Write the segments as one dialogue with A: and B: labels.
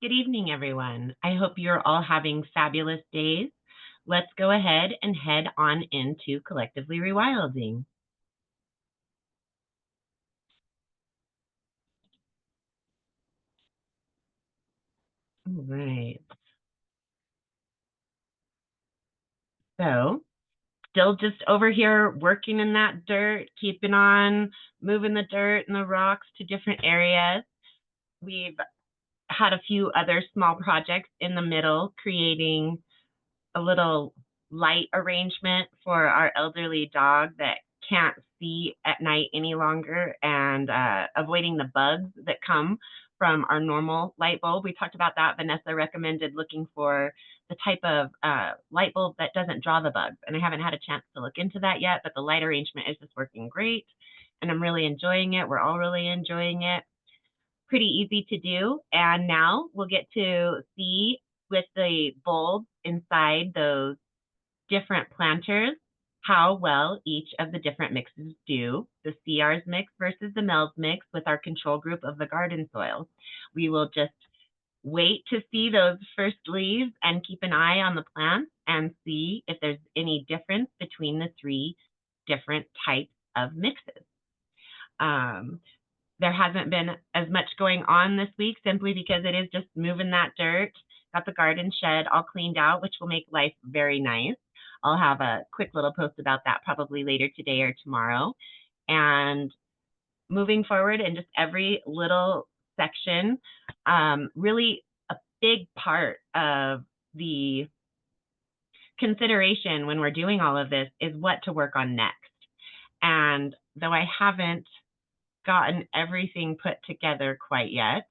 A: Good evening, everyone. I hope you're all having fabulous days. Let's go ahead and head on into collectively rewilding. All right. So, still just over here working in that dirt, keeping on moving the dirt and the rocks to different areas. We've had a few other small projects in the middle, creating a little light arrangement for our elderly dog that can't see at night any longer, and avoiding the bugs that come from our normal light bulb. We talked about that. Vanessa recommended looking for the type of light bulb that doesn't draw the bugs, and I haven't had a chance to look into that yet, but the light arrangement is just working great, and I'm really enjoying it. We're all really enjoying it. Pretty easy to do, and now we'll get to see with the bulbs inside those different planters how well each of the different mixes do, the CR's mix versus the Mel's mix with our control group of the garden soil. We will just wait to see those first leaves and keep an eye on the plants and see if there's any difference between the three different types of mixes. There hasn't been as much going on this week simply because it is just moving that dirt. Got the garden shed all cleaned out, which will make life very nice. I'll have a quick little post about that probably later today or tomorrow. And moving forward in just every little section, really a big part of the consideration when we're doing all of this is what to work on next. And though I haven't gotten everything put together quite yet,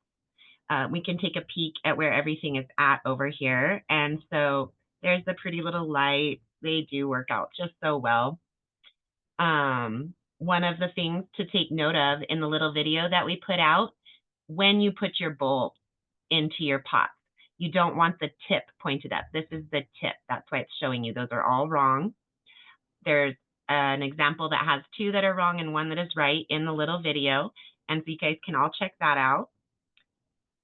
A: we can take a peek at where everything is at over here. And so there's the pretty little light. They do work out just so well. One of the things to take note of in the little video that we put out, when you put your bulb into your pot, you don't want the tip pointed up. This is the tip. That's why it's showing you. Those are all wrong. There's an example that has two that are wrong and one that is right in the little video. And so you guys can all check that out.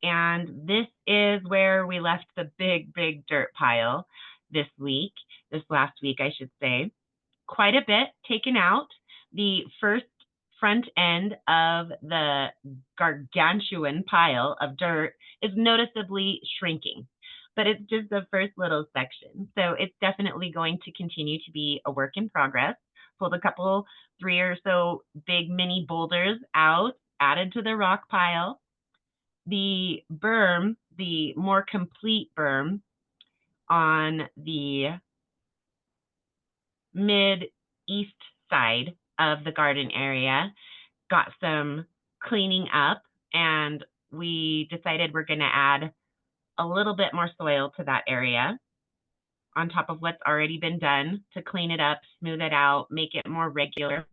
A: And this is where we left the big dirt pile this last week, I should say. Quite a bit taken out. The first front end of the gargantuan pile of dirt is noticeably shrinking, but it's just the first little section. So it's definitely going to continue to be a work in progress. Pulled a couple, 3 or so big mini boulders out, added to the rock pile. The berm, the more complete berm on the mid-east side of the garden area got some cleaning up, and we decided we're going to add a little bit more soil to that area on top of what's already been done to clean it up, smooth it out, make it more regular.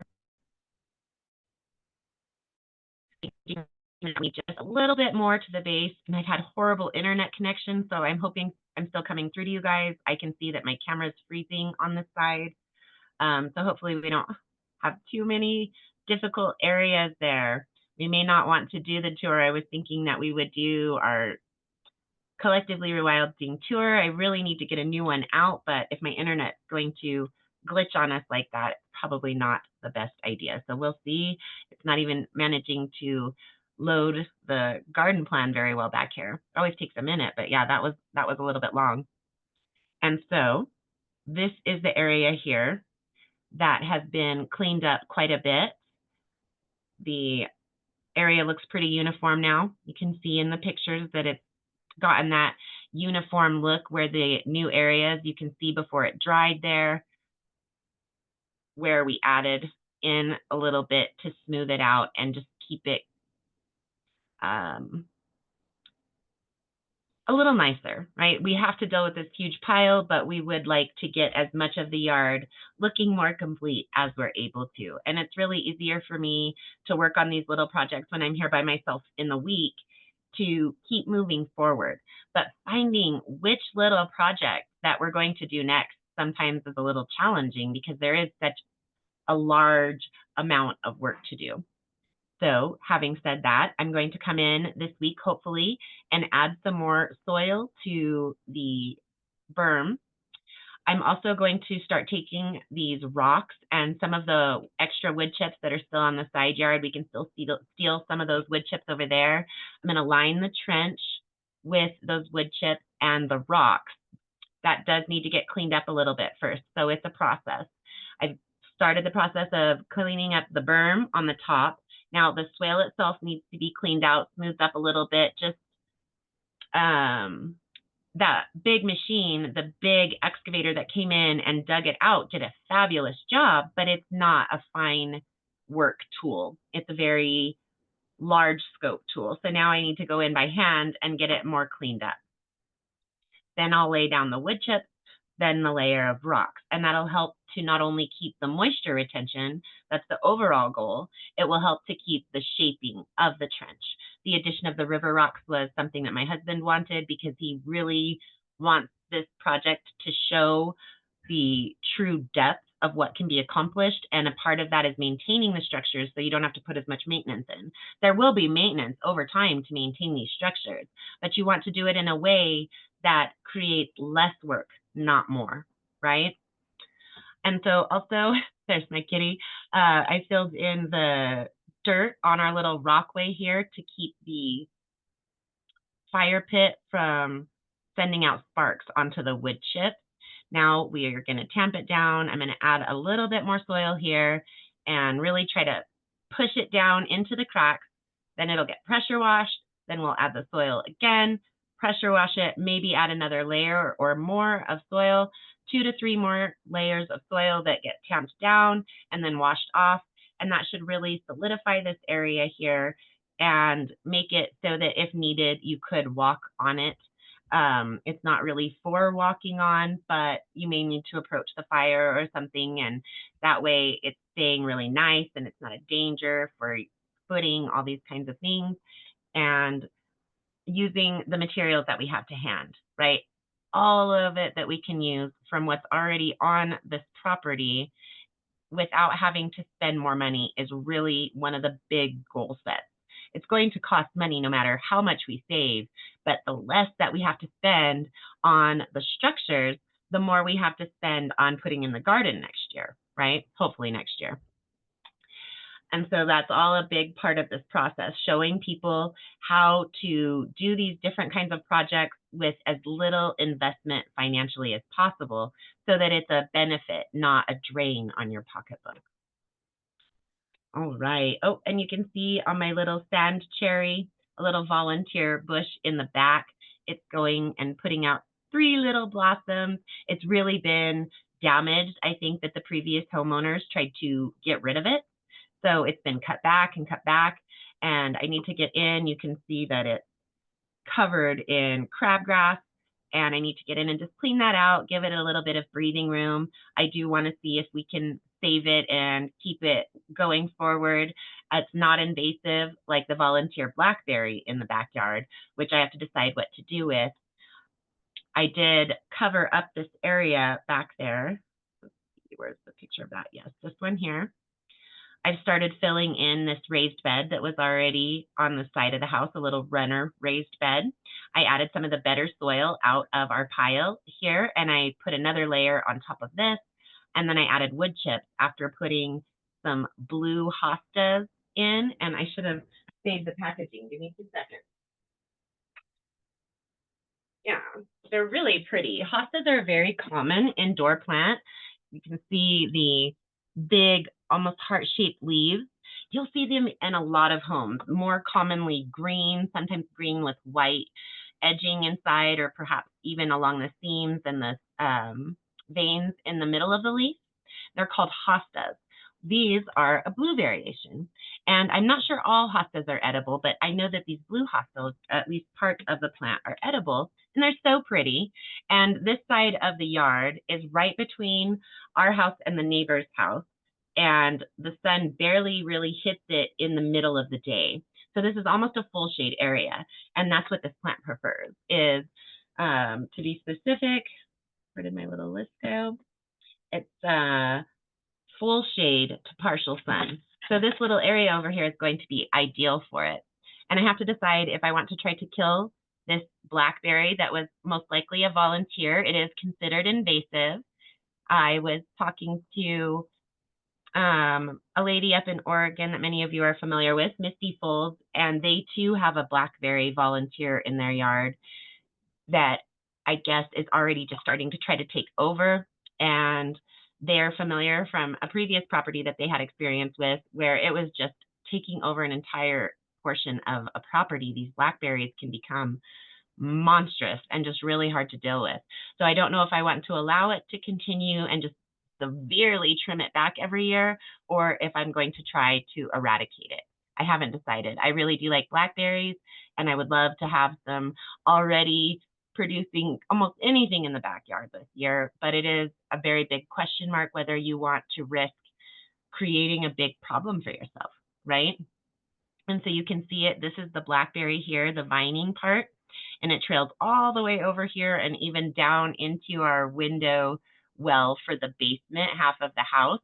A: Just a little bit more to the base, and I've had horrible internet connection, so I'm hoping I'm still coming through to you guys. I can see that my camera is freezing on this side, so hopefully we don't have too many difficult areas there. We may not want to do the tour. I was thinking that we would do our collectively rewilding tour. I really need to get a new one out, but if my internet's going to glitch on us like that, it's probably not the best idea. So we'll see. It's not even managing to load the garden plan very well back here. It always takes a minute, but yeah, that was a little bit long. And so this is the area here that has been cleaned up quite a bit. The area looks pretty uniform now. You can see in the pictures that it's gotten that uniform look where the new areas you can see before it dried there, where we added in a little bit to smooth it out and just keep it a little nicer, right? We have to deal with this huge pile, but we would like to get as much of the yard looking more complete as we're able to. And it's really easier for me to work on these little projects when I'm here by myself in the week to keep moving forward. But finding which little project that we're going to do next sometimes is a little challenging because there is such a large amount of work to do. So having said that, I'm going to come in this week, hopefully, and add some more soil to the berm. I'm also going to start taking these rocks and some of the extra wood chips that are still on the side yard. We can still steal some of those wood chips over there. I'm going to line the trench with those wood chips and the rocks. That does need to get cleaned up a little bit first, so it's a process. I've started the process of cleaning up the berm on the top. Now the swale itself needs to be cleaned out, smoothed up a little bit. Just that big machine, the big excavator that came in and dug it out, did a fabulous job, but it's not a fine work tool. It's a very large scope tool. So now I need to go in by hand and get it more cleaned up. Then I'll lay down the wood chips, then the layer of rocks, and that'll help to not only keep the moisture retention, that's the overall goal, it will help to keep the shaping of the trench. The addition of the river rocks was something that my husband wanted because he really wants this project to show the true depth of what can be accomplished, and a part of that is maintaining the structures so you don't have to put as much maintenance in. There will be maintenance over time to maintain these structures, but you want to do it in a way that creates less work, not more, right? And so also, there's my kitty, I filled in the dirt on our little rockway here to keep the fire pit from sending out sparks onto the wood chips. Now we are going to tamp it down. I'm going to add a little bit more soil here and really try to push it down into the cracks. Then it'll get pressure washed. Then we'll add the soil again, pressure wash it, maybe add another layer or more of soil, 2 to 3 more layers of soil that get tamped down and then washed off. And that should really solidify this area here and make it so that if needed, you could walk on it. It's not really for walking on, but you may need to approach the fire or something, and that way it's staying really nice and it's not a danger for footing, all these kinds of things, and using the materials that we have to hand, right? All of it that we can use from what's already on this property without having to spend more money is really one of the big goal sets. It's going to cost money no matter how much we save, but the less that we have to spend on the structures, the more we have to spend on putting in the garden next year, right? Hopefully next year. And so that's all a big part of this process, showing people how to do these different kinds of projects with as little investment financially as possible so that it's a benefit, not a drain on your pocketbook. All right. Oh, and you can see on my little sand cherry, a little volunteer bush in the back. It's going and putting out 3 little blossoms. It's really been damaged. I think that the previous homeowners tried to get rid of it. So it's been cut back, and I need to get in. You can see that it's covered in crabgrass, and I need to get in and just clean that out, give it a little bit of breathing room. I do want to see if we can save it and keep it going forward. It's not invasive like the volunteer blackberry in the backyard, which I have to decide what to do with. I did cover up this area back there. Let's see, where's the picture of that? Yes, this one here. I've started filling in this raised bed that was already on the side of the house, a little runner raised bed. I added some of the better soil out of our pile here, and I put another layer on top of this. And then I added wood chips after putting some blue hostas in, and I should have saved the packaging. Give me 2 seconds. Yeah, they're really pretty. Hostas are a very common indoor plant. You can see the big, almost heart-shaped leaves. You'll see them in a lot of homes, more commonly green, sometimes green with white edging inside, or perhaps even along the seams and the veins in the middle of the leaf. They're called hostas. These are a blue variation. And I'm not sure all hostas are edible, but I know that these blue hostas, at least part of the plant, are edible, and they're so pretty. And this side of the yard is right between our house and the neighbor's house, and the sun barely really hits it in the middle of the day. So this is almost a full shade area, and that's what this plant prefers, is to be specific, where did my little list go? It's full shade to partial sun. So this little area over here is going to be ideal for it. And I have to decide if I want to try to kill this blackberry that was most likely a volunteer. It is considered invasive. I was talking to a lady up in Oregon that many of you are familiar with, Misty Folds, and they too have a blackberry volunteer in their yard that I guess is already just starting to try to take over. And they're familiar from a previous property that they had experience with where it was just taking over an entire portion of a property. These blackberries can become monstrous and just really hard to deal with. So I don't know if I want to allow it to continue and just severely trim it back every year, or if I'm going to try to eradicate it. I haven't decided. I really do like blackberries, and I would love to have some already producing almost anything in the backyard this year, but it is a very big question mark whether you want to risk creating a big problem for yourself, right? And so you can see it. This is the blackberry here, the vining part, and it trails all the way over here and even down into our window well for the basement half of the house.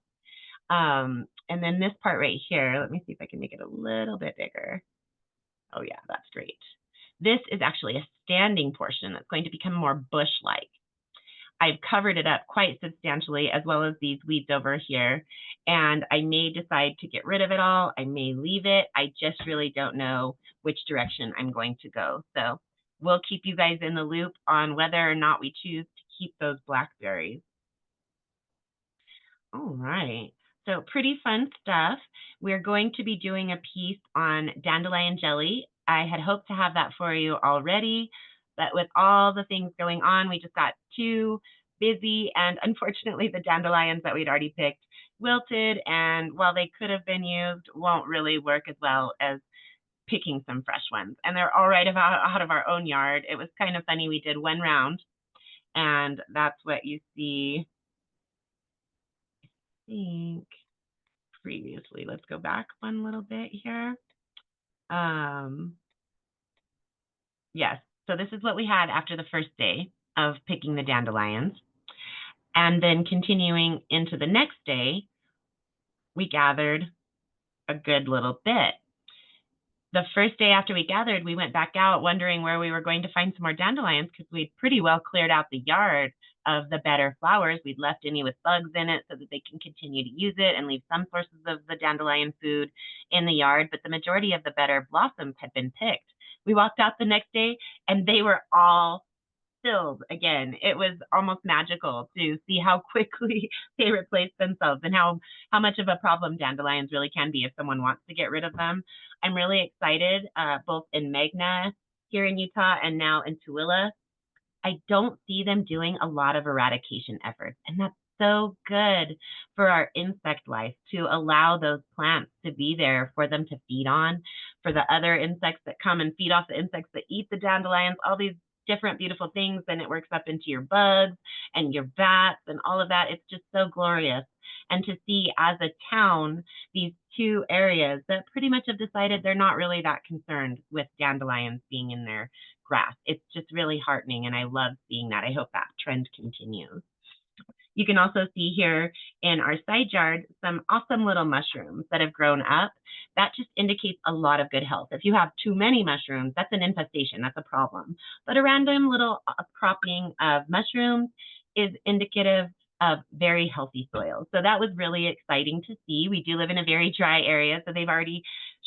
A: And then this part right here, let me see if I can make it a little bit bigger. Oh yeah, that's great. This is actually a standing portion that's going to become more bush-like. I've covered it up quite substantially, as well as these weeds over here. And I may decide to get rid of it all. I may leave it. I just really don't know which direction I'm going to go. So we'll keep you guys in the loop on whether or not we choose to keep those blackberries. All right. So pretty fun stuff. We're going to be doing a piece on dandelion jelly. I had hoped to have that for you already, but with all the things going on, we just got too busy, and unfortunately the dandelions that we'd already picked wilted, and while they could have been used, won't really work as well as picking some fresh ones. And they're all right out of our own yard. It was kind of funny. We did one round, and that's what you see, I think, previously. Let's go back one little bit here. Yes, so this is what we had after the first day of picking the dandelions. And then continuing into the next day, we gathered a good little bit. The first day after we gathered, we went back out wondering where we were going to find some more dandelions because we'd pretty well cleared out the yard of the better flowers. We'd left any with bugs in it so that they can continue to use it and leave some sources of the dandelion food in the yard, but the majority of the better blossoms had been picked. We walked out the next day and they were all filled again. It was almost magical to see how quickly they replaced themselves and how much of a problem dandelions really can be if someone wants to get rid of them. I'm really excited, both in Magna here in Utah and now in Tooele. I don't see them doing a lot of eradication efforts, and that's so good for our insect life to allow those plants to be there for them to feed on, for the other insects that come and feed off the insects that eat the dandelions, all these different beautiful things, and it works up into your bugs and your bats and all of that. It's just so glorious. And to see as a town, these two areas that pretty much have decided they're not really that concerned with dandelions being in their grass. It's just really heartening, and I love seeing that. I hope that trend continues. You can also see here in our side yard some awesome little mushrooms that have grown up. That just indicates a lot of good health. If you have too many mushrooms, that's an infestation, that's a problem. But a random little cropping of mushrooms is indicative of very healthy soil. So that was really exciting to see. We do live in a very dry area, so they've already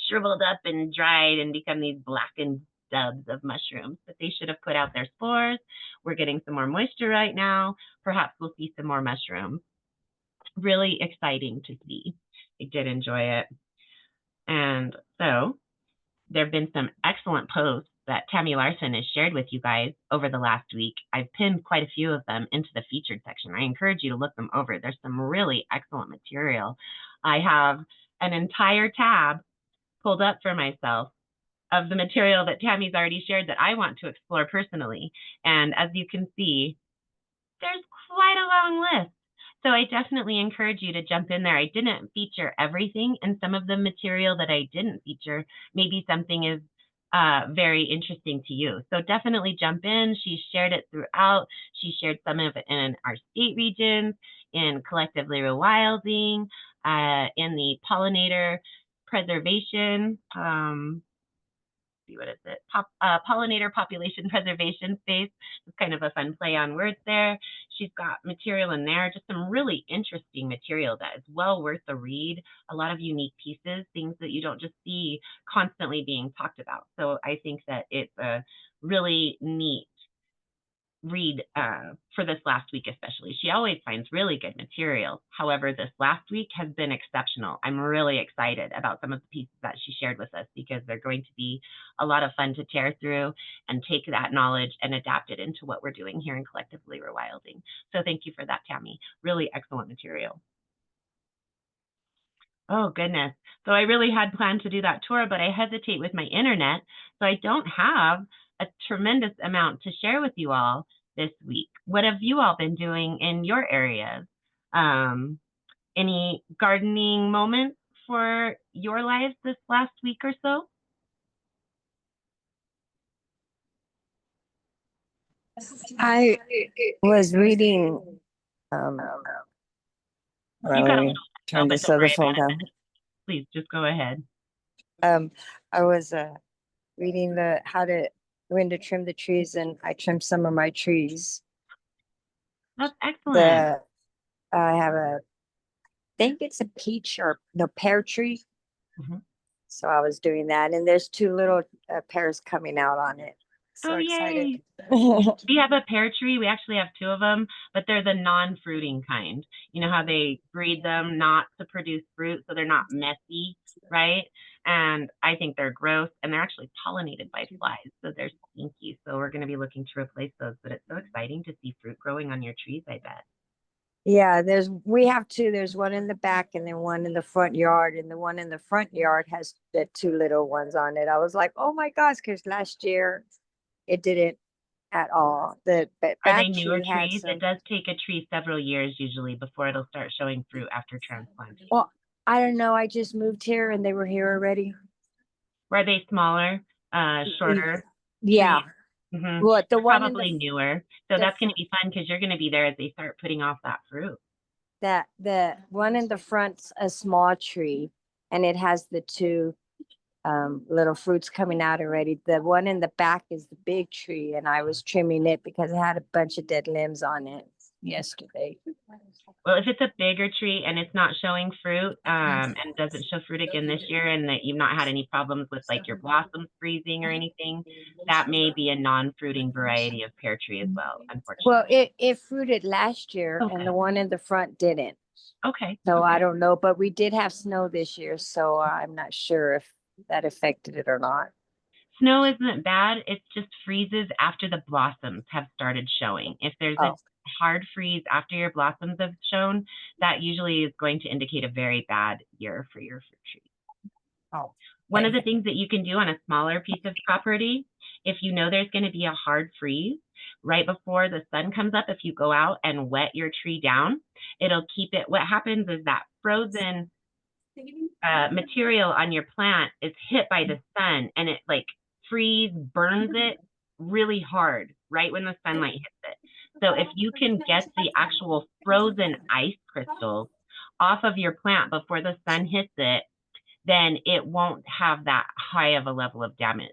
A: shriveled up and dried and become these blackened stubs of mushrooms, but they should have put out their spores. We're getting some more moisture right now. Perhaps we'll see some more mushrooms. Really exciting to see. I did enjoy it. And so there have been some excellent posts that Tammy Larson has shared with you guys over the last week. I've pinned quite a few of them into the featured section. I encourage you to look them over. There's some really excellent material. I have an entire tab pulled up for myself of the material that Tammy's already shared that I want to explore personally. And as you can see, there's quite a long list. So I definitely encourage you to jump in there. I didn't feature everything, and some of the material that I didn't feature, maybe something is very interesting to you. So definitely jump in. She shared it throughout. She shared some of it in our state regions. in collectively rewilding, in the pollinator preservation, see what is it, pollinator population preservation space. It's kind of a fun play on words there. She's got material in there, just some really interesting material that is well worth the read. A lot of unique pieces, things that you don't just see constantly being talked about. So I think that it's a really neat read for this last week especially. She always finds really good material. However, this last week has been exceptional. I'm really excited about some of the pieces that she shared with us because they're going to be a lot of fun to tear through and take that knowledge and adapt it into what we're doing here in Collectively Rewilding. So thank you for that, Tammy. Really excellent material. Oh, goodness. So I really had planned to do that tour, but I hesitate with my internet. So I don't have a tremendous amount to share with you all this week. What have you all been doing in your areas? Any gardening moments for your lives this last week or so?
B: I was reading.
A: You got a
B: Let me
A: little,
B: turn
A: but
B: this
A: don't
B: other
A: worry
B: phone
A: about it.
B: down.
A: Please just go ahead.
B: I was reading when to trim the trees, and I trimmed some of my trees.
A: That's excellent.
B: I have think it's a peach or no pear tree.
A: Mhm.
B: So I was doing that, and there's two little pears coming out on it. So
A: Oh,
B: excited.
A: yay. We have a pear tree. We actually have two of them, but they're the non-fruiting kind. You know how they breed them not to produce fruit, so they're not messy, right? And I think they're gross, and they're actually pollinated by flies, so they're stinky. So we're going to be looking to replace those, but it's so exciting to see fruit growing on your trees, I bet.
B: Yeah, we have two. There's one in the back and then one in the front yard. And the one in the front yard has the two little ones on it. I was like, oh my gosh, because last year it didn't at all. The
A: Are they
B: back
A: newer
B: tree had
A: trees?
B: some.
A: It does take a tree several years usually before it'll start showing fruit after transplanting.
B: Well, I don't know. I just moved here and they were here already.
A: Were they smaller, shorter
B: Yeah.
A: trees? Mm-hmm.
B: Well, the
A: They're
B: one in
A: probably newer. So
B: the
A: that's going to be fun because you're going to be there as they start putting off that fruit.
B: the one in the front's a small tree, and it has the two little fruits coming out already. The one in the back is the big tree, and I was trimming it because it had a bunch of dead limbs on it yesterday.
A: Well, if it's a bigger tree and it's not showing fruit, and doesn't show fruit again this year, and that you've not had any problems with like your blossoms freezing or anything, that may be a non-fruiting variety of pear tree as well, unfortunately.
B: Well, it fruited last year, and the one in the front didn't.
A: Okay.
B: So I don't know, but we did have snow this year, so I'm not sure if that affected it or not.
A: Snow isn't bad. It just freezes after the blossoms have started showing. If there's a hard freeze after your blossoms have shown, that usually is going to indicate a very bad year for your fruit tree.
B: Oh.
A: One of the things that you can do on a smaller piece of property, if you know there's going to be a hard freeze, right before the sun comes up, if you go out and wet your tree down, it'll keep it. What happens is that frozen material on your plant is hit by the sun and it like burns it really hard right when the sunlight hits it. So if you can get the actual frozen ice crystals off of your plant before the sun hits it, then it won't have that high of a level of damage.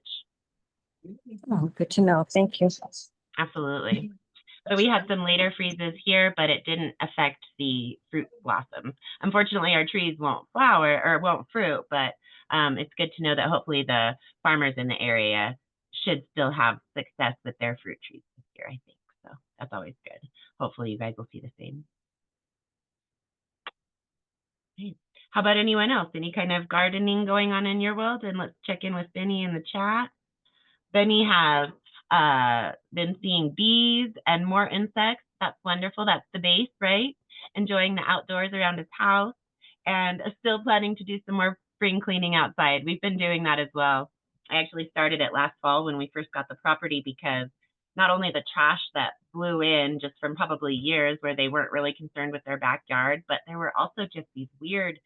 B: Oh, good to know. Thank you.
A: Absolutely. So we had some later freezes here, but it didn't affect the fruit blossoms. Unfortunately, our trees won't flower or won't fruit, but it's good to know that hopefully the farmers in the area should still have success with their fruit trees this year, I think. So that's always good. Hopefully you guys will see the same. Okay. How about anyone else? Any kind of gardening going on in your world? And let's check in with Benny in the chat. Benny has been seeing bees and more insects. That's wonderful. That's the base, right? Enjoying the outdoors around his house and still planning to do some more spring cleaning outside. We've been doing that as well. I actually started it last fall when we first got the property because not only the trash that blew in just from probably years where they weren't really concerned with their backyard, but there were also just these weird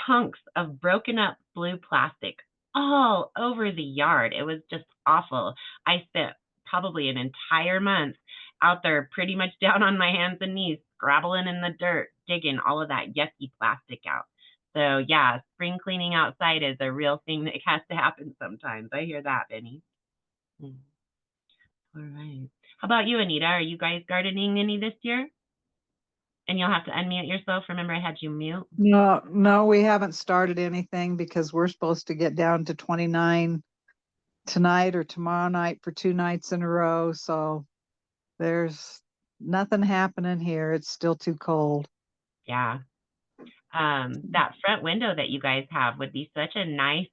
A: chunks of broken up blue plastic all over the yard. It was just awful. I spent probably an entire month out there pretty much down on my hands and knees scrabbling in the dirt, digging all of that yucky plastic out. So yeah, spring cleaning outside is a real thing that has to happen sometimes. I hear that, Benny. Mm. All right. How about you, Anita? Are you guys gardening any this year? And you'll have to unmute yourself. Remember, I had you mute.
C: No, we haven't started anything because we're supposed to get down to 29 tonight or tomorrow night for 2 nights in a row. So there's nothing happening here. It's still too cold.
A: Yeah. That front window that you guys have would be such a nice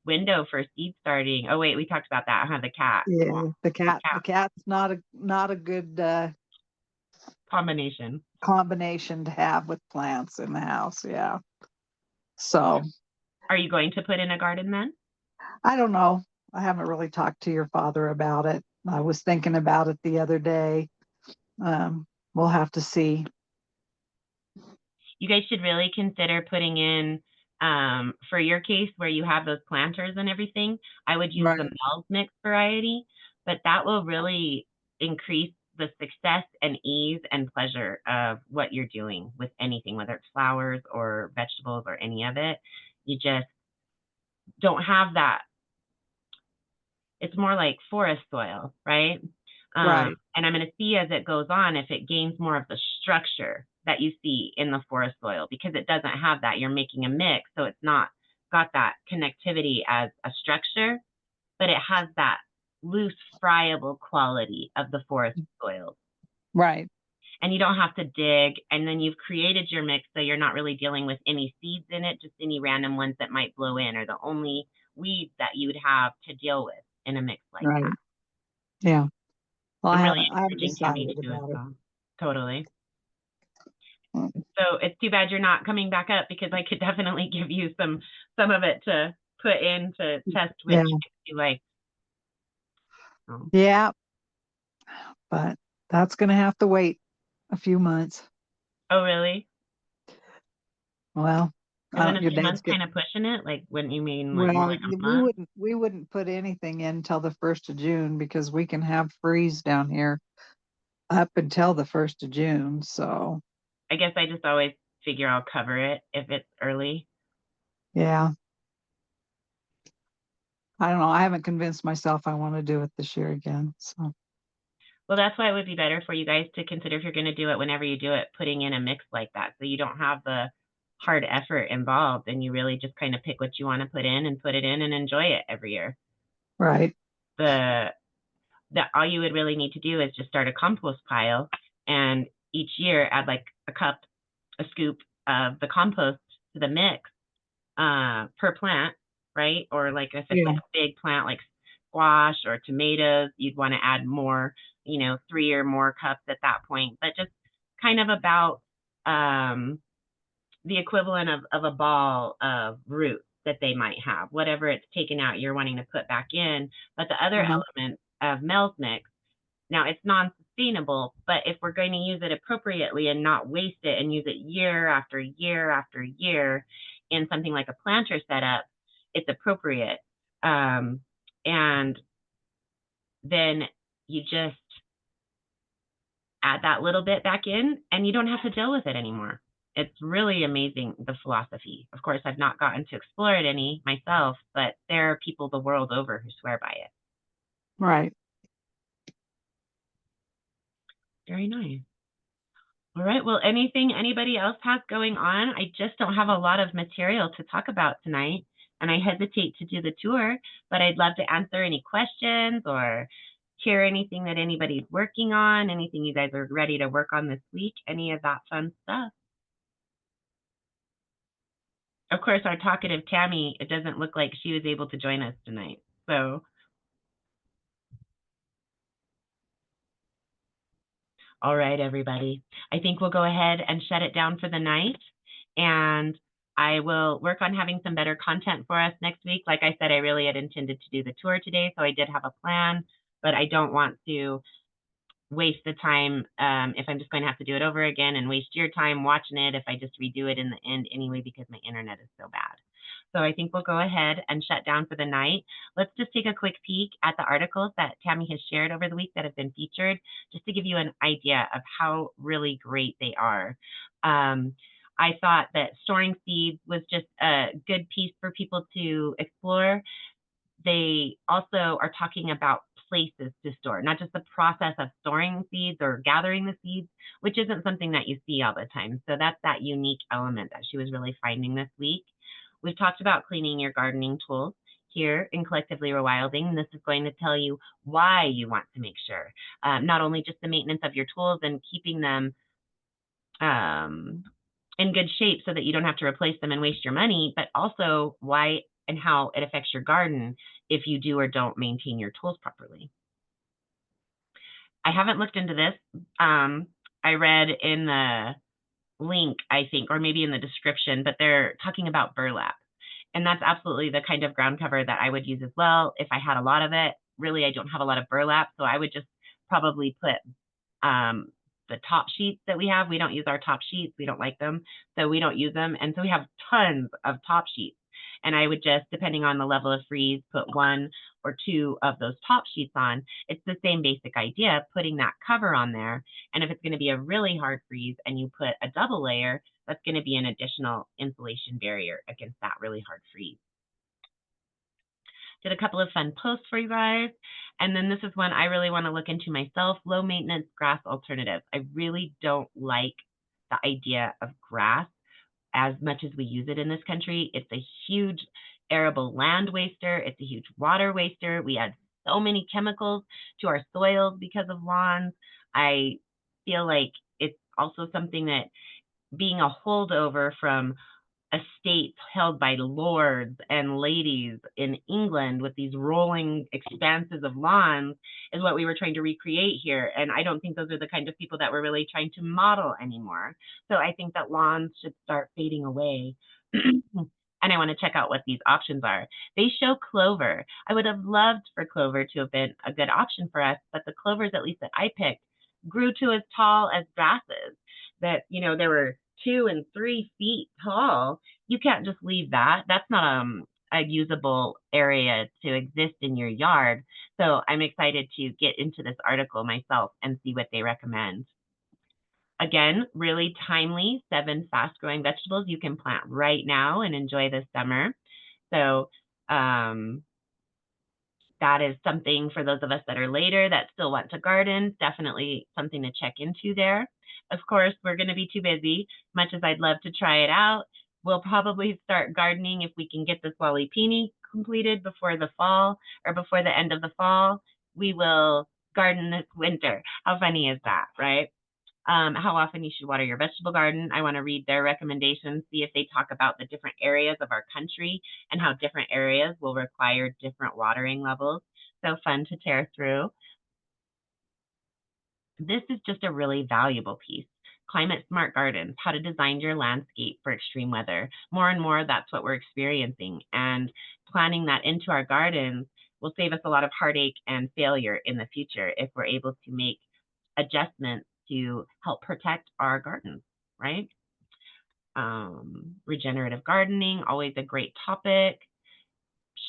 A: window for seed starting. Oh wait, we talked about that. The cat.
C: Yeah,
A: Well,
C: the cat's not a good
A: combination.
C: combination to have with plants in the house. Yeah. So
A: Are you going to put in a garden then?
C: I don't know. I haven't really talked to your father about it. I was thinking about it the other day. We'll have to see.
A: You guys should really consider putting in, for your case where you have those planters and everything, I would use the
C: Right.
A: Mel's Mix variety, but that will really increase the success and ease and pleasure of what you're doing with anything, whether it's flowers or vegetables or any of it. You just don't have that. It's more like forest soil, right?
C: Right.
A: And I'm going to see as it goes on if it gains more of the structure that you see in the forest soil, because it doesn't have that. You're making a mix, so it's not got that connectivity as a structure, but it has that loose, friable quality of the forest soils.
C: Right.
A: And you don't have to dig, and then you've created your mix so you're not really dealing with any seeds in it, just any random ones that might blow in, or the only weeds that you would have to deal with in a mix like
C: Right.
A: that.
C: Yeah. Well,
A: I'm
C: I
A: really
C: haven't
A: encouraging Tammy
C: decided
A: to do it,
C: about it.
A: so totally.
C: Mm.
A: So it's too bad you're not coming back up, because I could definitely give you some of it to put in to test which
C: Yeah.
A: mix you like. So,
C: Yeah. But that's going to have to wait a few months.
A: oh, really?
C: Well,
A: Isn't a
C: your
A: few
C: dad's
A: months
C: getting,
A: kind of pushing it? Like, wouldn't you mean like more
C: well,
A: like a month?
C: we wouldn't put anything in till the 1st of June because we can have freeze down here up until the 1st of June. So,
A: I guess I just always figure I'll cover it if it's early.
C: yeah. I don't know. I haven't convinced myself I want to do it this year again. So,
A: Well, that's why it would be better for you guys to consider, if you're going to do it, whenever you do it, putting in a mix like that, so you don't have the hard effort involved, and you really just kind of pick what you want to put in and put it in and enjoy it every year.
C: right.
A: The all you would really need to do is just start a compost pile, and each year add like a scoop of the compost to the mix per plant, right? Or like if it's
C: Yeah.
A: like a big plant like squash or tomatoes, you'd want to add more, 3 or more cups at that point. But just kind of about the equivalent of a ball of roots that they might have, whatever it's taken out, you're wanting to put back in. But the other
C: Uh-huh.
A: elements of Mel's Mix, now it's non-sustainable, but if we're going to use it appropriately and not waste it and use it year after year after year in something like a planter setup, it's appropriate. And then you just add that little bit back in and you don't have to deal with it anymore. It's really amazing, the philosophy. Of course, I've not gotten to explore it any myself, but there are people the world over who swear by it.
C: Right.
A: Very nice. All right. Well, anything anybody else has going on? I just don't have a lot of material to talk about tonight, and I hesitate to do the tour, but I'd love to answer any questions or hear anything that anybody's working on, anything you guys are ready to work on this week, any of that fun stuff. Of course, our talkative Tammy, it doesn't look like she was able to join us tonight. So, all right, everybody. I think we'll go ahead and shut it down for the night. And I will work on having some better content for us next week. Like I said, I really had intended to do the tour today, so I did have a plan, but I don't want to waste the time if I'm just going to have to do it over again and waste your time watching it if I just redo it in the end anyway, because my internet is so bad. So I think we'll go ahead and shut down for the night. Let's just take a quick peek at the articles that Tammy has shared over the week that have been featured, just to give you an idea of how really great they are. I thought that storing seeds was just a good piece for people to explore. They also are talking about places to store, not just the process of storing seeds or gathering the seeds, which isn't something that you see all the time. So that's that unique element that she was really finding this week. We've talked about cleaning your gardening tools here in Collectively Rewilding. This is going to tell you why you want to make sure, not only just the maintenance of your tools and keeping them in good shape so that you don't have to replace them and waste your money, but also why and how it affects your garden if you do or don't maintain your tools properly. I haven't looked into this. I read in the link, I think, or maybe in the description, but they're talking about burlap. And that's absolutely the kind of ground cover that I would use as well if I had a lot of it. Really, I don't have a lot of burlap, so I would just probably put the top sheets that we have. We don't use our top sheets. We don't like them, so we don't use them. And so we have tons of top sheets. And I would just, depending on the level of freeze, put 1 or 2 of those top sheets on. It's the same basic idea, putting that cover on there. And if it's going to be a really hard freeze and you put a double layer, that's going to be an additional insulation barrier against that really hard freeze. Did a couple of fun posts for you guys. And then this is one I really want to look into myself, low maintenance grass alternatives. I really don't like the idea of grass as much as we use it in this country. It's a huge arable land waster. It's a huge water waster. We add so many chemicals to our soils because of lawns. I feel like it's also something that, being a holdover from estates held by lords and ladies in England with these rolling expanses of lawns, is what we were trying to recreate here. And I don't think those are the kind of people that we're really trying to model anymore. So I think that lawns should start fading away. And I want to check out what these options are. They show clover. I would have loved for clover to have been a good option for us, but the clovers, at least that I picked, grew to as tall as grasses. That, you know, there were 2 and 3 feet tall. You can't just leave that. That's not a usable area to exist in your yard. So I'm excited to get into this article myself and see what they recommend. Again, really timely, 7 fast-growing vegetables you can plant right now and enjoy this summer. So that is something for those of us that are later that still want to garden, definitely something to check into there. Of course, we're going to be too busy. Much as I'd love to try it out, we'll probably start gardening if we can get this Walipini completed before the fall or before the end of the fall. We will garden this winter. How funny is that, right? How often you should water your vegetable garden. I want to read their recommendations, see if they talk about the different areas of our country and how different areas will require different watering levels. So fun to tear through. This is just a really valuable piece. Climate Smart Gardens, how to design your landscape for extreme weather. More and more, that's what we're experiencing. And planning that into our gardens will save us a lot of heartache and failure in the future if we're able to make adjustments to help protect our gardens, right? Regenerative gardening, always a great topic.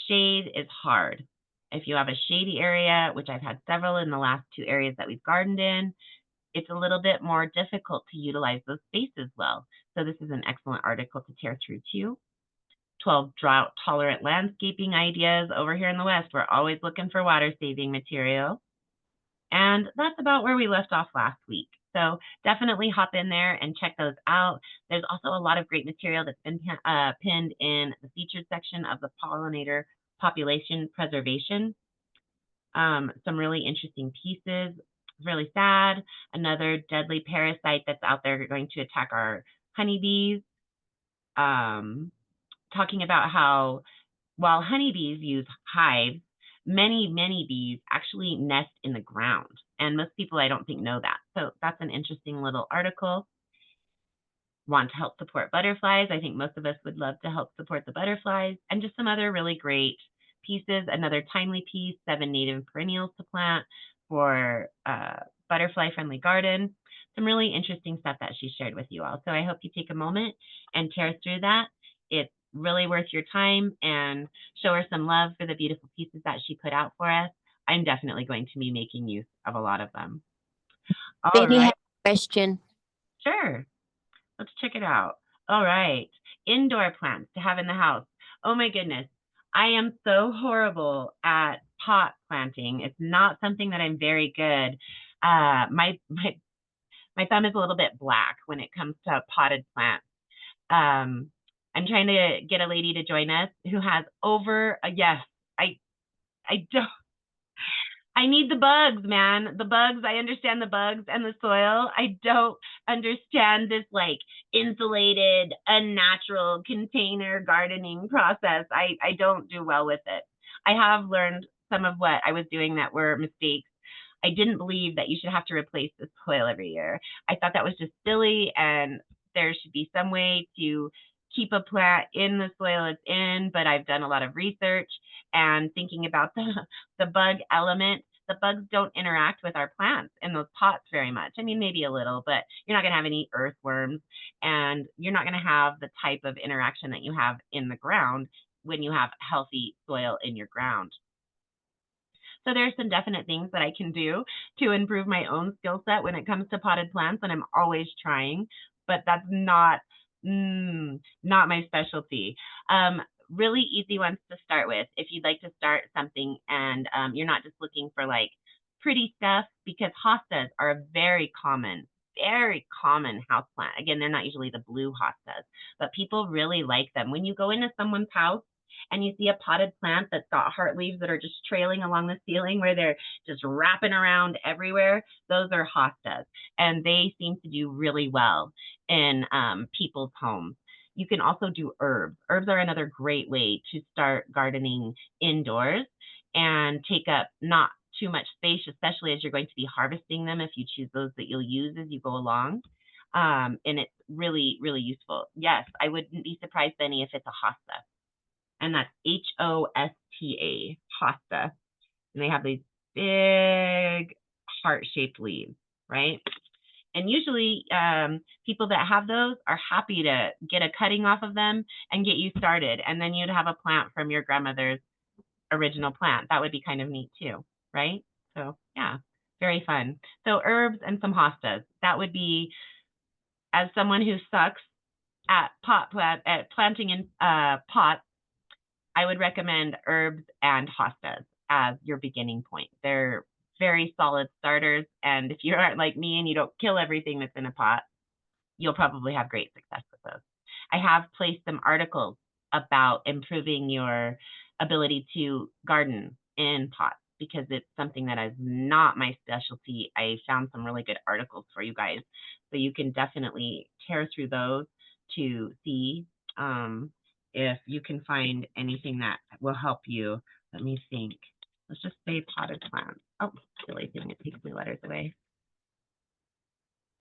A: Shade is hard. If you have a shady area, which I've had several in the last 2 areas that we've gardened in, it's a little bit more difficult to utilize those spaces well. So this is an excellent article to tear through too. 12 drought-tolerant landscaping ideas. Over here in the West, we're always looking for water-saving material. And that's about where we left off last week. So definitely hop in there and check those out. There's also a lot of great material that's been pinned in the featured section of the pollinator population preservation. Some really interesting pieces. Really sad. Another deadly parasite that's out there going to attack our honeybees. Talking about how while honeybees use hives, many bees actually nest in the ground. And most people, I don't think, know that. So that's an interesting little article. Want to help support butterflies. I think most of us would love to help support the butterflies. And just some other really great pieces. Another timely piece, 7 native perennials to plant for butterfly-friendly garden. Some really interesting stuff that she shared with you all. So I hope you take a moment and tear through that. It's really worth your time and show her some love for the beautiful pieces that she put out for us, I'm definitely going to be making use of a lot of them. All
D: Benny
A: right.
D: has a question.
A: Sure. Let's check it out. All right. Indoor plants to have in the house. Oh my goodness. I am so horrible at pot planting. It's not something that I'm very good. My thumb is a little bit black when it comes to potted plants. I'm trying to get a lady to join us who has over yes, I don't I need the bugs, man. The bugs, I understand the bugs and the soil. I don't understand this like insulated, unnatural container gardening process. I don't do well with it. I have learned some of what I was doing that were mistakes. I didn't believe that you should have to replace the soil every year. I thought that was just silly, and there should be some way to keep a plant in the soil it's in, but I've done a lot of research and thinking about the bug element. The bugs don't interact with our plants in those pots very much. I mean, maybe a little, but you're not going to have any earthworms, and you're not going to have the type of interaction that you have in the ground when you have healthy soil in your ground. So there's some definite things that I can do to improve my own skill set when it comes to potted plants, and I'm always trying, but that's not my specialty. Really easy ones to start with if you'd like to start something and you're not just looking for like pretty stuff, because hostas are a very common houseplant. Again, they're not usually the blue hostas, but people really like them. When you go into someone's house and you see a potted plant that's got heart leaves that are just trailing along the ceiling where they're just wrapping around everywhere, those are hostas, and they seem to do really well in people's homes. You can also do herbs. Herbs are another great way to start gardening indoors and take up not too much space, especially as you're going to be harvesting them if you choose those that you'll use as you go along. And it's really, really useful. Yes, I wouldn't be surprised, Benny, if it's a hosta. And that's Hosta, hosta. And they have these big heart-shaped leaves, right? And usually people that have those are happy to get a cutting off of them and get you started. And then you'd have a plant from your grandmother's original plant. That would be kind of neat too, right? So yeah, very fun. So herbs and some hostas. That would be, as someone who sucks at planting in pots, I would recommend herbs and hostas as your beginning point. They're very solid starters, and if you aren't like me and you don't kill everything that's in a pot, you'll probably have great success with those. I have placed some articles about improving your ability to garden in pots because it's something that is not my specialty. I found some really good articles for you guys, so you can definitely tear through those to see if you can find anything that will help you. Let me think. Let's just say potted plants. Oh, silly thing, it takes my letters away.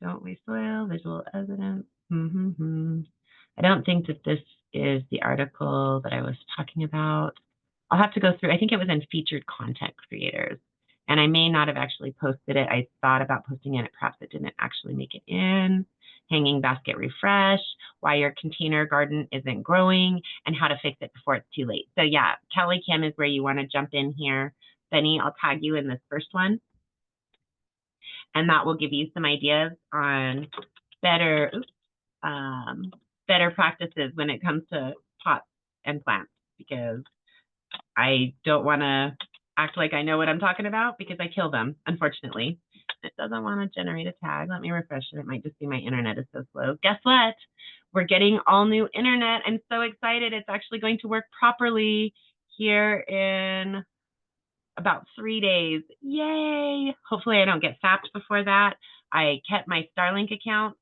A: Don't waste soil, visual evidence. I don't think that this is the article that I was talking about. I'll have to go through. I think it was in featured content creators, and I may not have actually posted it. I thought about posting it, perhaps it didn't actually make it in. Hanging basket refresh, why your container garden isn't growing, and how to fix it before it's too late. So yeah, Kelly Kim is where you want to jump in here. Benny, I'll tag you in this first one. And that will give you some ideas on better practices when it comes to pots and plants, because I don't want to act like I know what I'm talking about because I kill them, unfortunately. It doesn't want to generate a tag. Let me refresh it. It might just be my internet is so slow. Guess what? We're getting all new internet. I'm so excited. It's actually going to work properly here in about 3 days. Yay! Hopefully I don't get sapped before that. I kept my Starlink account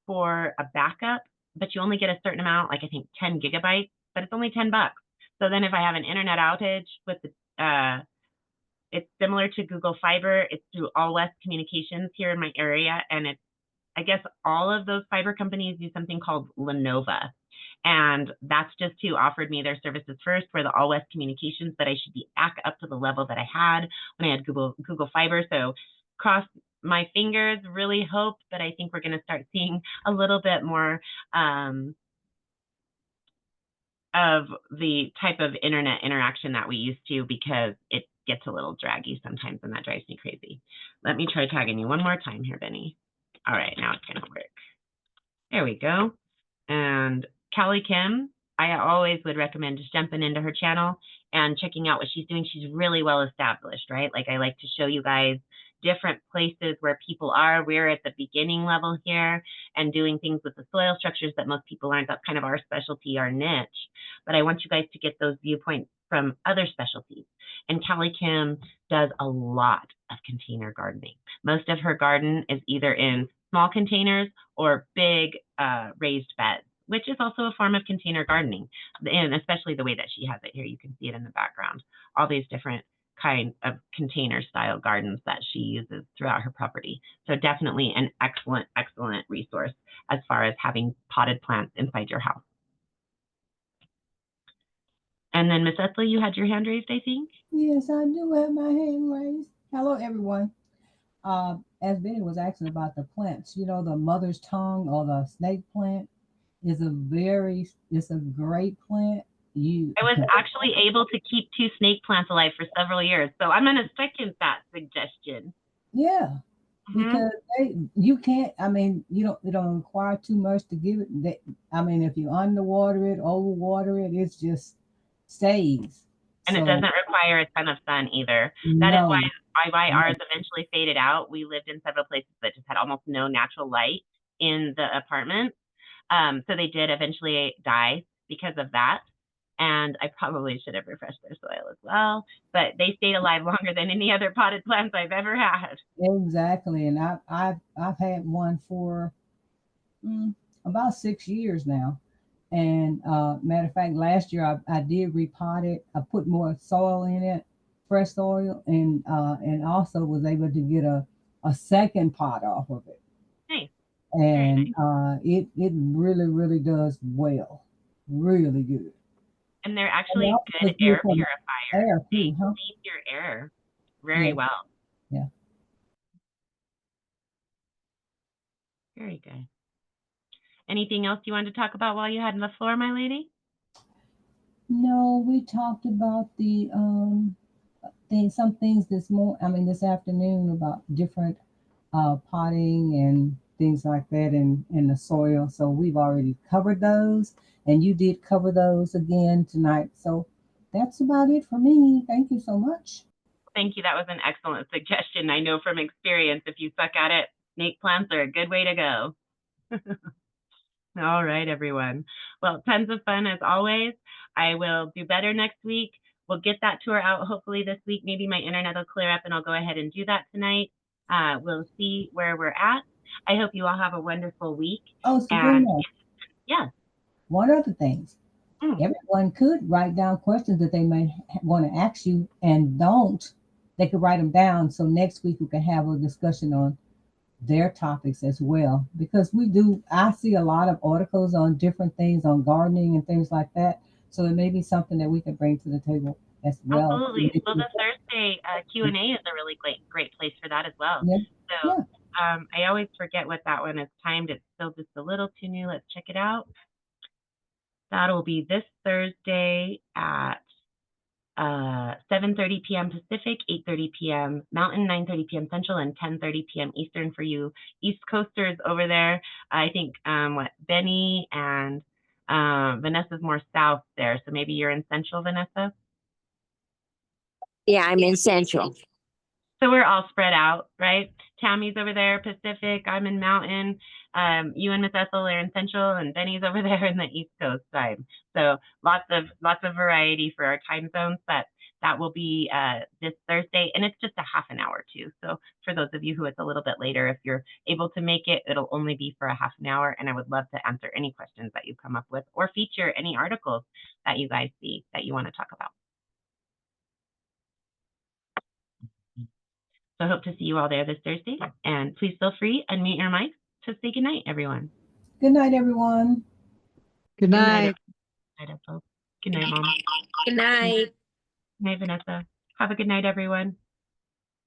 A: for a backup, but you only get a certain amount, like I think 10 gigabytes, but it's only $10. So then if I have an internet outage with the, it's similar to Google Fiber. It's through All West Communications here in my area, and it's, I guess all of those fiber companies use something called Lenovo. And that's just who offered me their services first, for the All West Communications, but I should be back up to the level that I had when I had Google Fiber. So cross my fingers, really hope that I think we're going to start seeing a little bit more of the type of internet interaction that we used to, because it gets a little draggy sometimes and that drives me crazy. Let me try tagging you one more time here, Benny. All right, now it's gonna work. There we go. And Callie Kim, I always would recommend just jumping into her channel and checking out what she's doing. She's really well established, right? Like, I like to show you guys different places where people are. We're at the beginning level here and doing things with the soil structures that most people aren't. That's kind of our specialty, our niche. But I want you guys to get those viewpoints from other specialties. And Callie Kim does a lot of container gardening. Most of her garden is either in small containers or big raised beds, which is also a form of container gardening. And especially the way that she has it here, you can see it in the background, all these different kind of container style gardens that she uses throughout her property. So definitely an excellent, excellent resource as far as having potted plants inside your house. And then Miss Ethel, you had your hand raised, I think?
D: Yes, I do have my hand raised. Hello, everyone. As Benny was asking about the plants, you know, the mother's tongue or the snake plant is it's a great plant.
A: I was actually able to keep 2 snake plants alive for several years, so I'm going to second that suggestion.
D: Yeah, because you can't. I mean, it don't require too much to give it. I mean, if you underwater it, overwater it, it's just stays.
A: And it doesn't require a ton of sun either. That is why ours eventually faded out. We lived in several places that just had almost no natural light in the apartment. So they did eventually die because of that. And I probably should have refreshed their soil as well, but they stayed alive longer than any other potted plants I've ever had.
D: Exactly, and I've had one for about 6 years now. And matter of fact, last year I did repot it. I put more soil in it, fresh soil, and also was able to get a second pot off of it.
A: Nice.
D: And it really does well, really good.
A: And they're actually good air purifiers.
D: Air too, huh?
A: They clean your air very well.
D: Yeah.
A: Very good. Anything else you wanted to talk about while you had on the floor, my lady?
D: No, we talked about the some things this afternoon about different potting and things like that in the soil. So we've already covered those, and you did cover those again tonight. So that's about it for me. Thank you so much.
A: Thank you. That was an excellent suggestion. I know from experience, if you suck at it, snake plants are a good way to go. All right, everyone. Well, tons of fun as always. I will do better next week. We'll get that tour out hopefully this week. Maybe my internet will clear up and I'll go ahead and do that tonight. We'll see where we're at. I hope you all have a wonderful week.
D: Oh, Sabrina.
A: Yeah.
D: One other thing. Everyone could write down questions that they may want to ask you and don't. They could write them down. So next week we can have a discussion on their topics as well, because I see a lot of articles on different things on gardening and things like that. So it may be something that we can bring to the table as well.
A: Absolutely. Well, the Thursday Q&A is a really great place for that as well.
D: Yeah.
A: So I always forget what that one is timed. It's still just a little too new. Let's check it out. That'll be this Thursday at 7:30 p.m. Pacific, 8:30 p.m. Mountain, 9:30 p.m. Central, and 10:30 p.m. Eastern for you East Coasters over there. I think Benny and Vanessa's more south there, so maybe you're in Central, Vanessa?
B: Yeah, I'm in Central.
A: So we're all spread out, right? Tammy's over there, Pacific. I'm in Mountain. You and Miss Ethel are in Central, and Benny's over there in the East Coast time. So lots of variety for our time zones. But that will be this Thursday, and it's just a half an hour too. So for those of you who it's a little bit later, if you're able to make it, it'll only be for a half an hour. And I would love to answer any questions that you come up with or feature any articles that you guys see that you want to talk about. So I hope to see you all there this Thursday. And please feel free, unmute your mics to say goodnight, everyone.
D: Good night, everyone.
C: Good night.
A: Good night, Ethel. Good night, Mom.
B: Good night.
A: Good night, Vanessa. Have a good night, everyone.